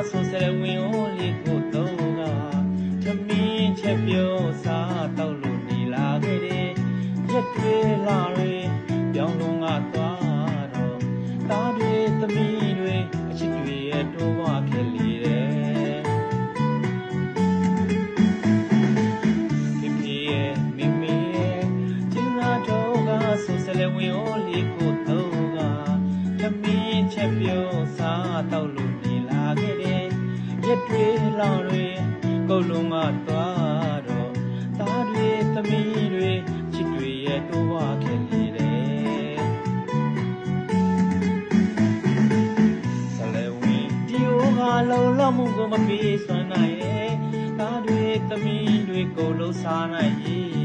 ဆိုစရဝင်ဟိုလေးကိုတော့ကသမင်းချက်ပြောစားတော့လို့နေလာခဲ့တယ်ရက်တွေလာတွေပြောင်းလုံးကသွားတော့တားတွေသမီးတွေအချစ်တွေရဲ့တိုးဝါခဲ့လေတယ်ဖေဖေရဲ့မေမေရဲ့ချင်းသာတော့ကဆိုစရဝင်ဟိုလေးကိုတော့ကသမင်းချက်ပြောစားတော့လို့နေလာခဲ့တယ်ရက်တွေလောင်တွေကုတ်လုံးကသွားတော့သားတွေသမီးတွေချစ်တွေရဲ့တိုးဝါခဲ့လေတယ်ဆလဲဝင်ဒီဟိုကလုံလောက်မှုကိုမပြေးစွမ်းနိုင်ရဲ့သားတွေသမီးတွေကုတ်လုံးစားနိုင်ရဲ့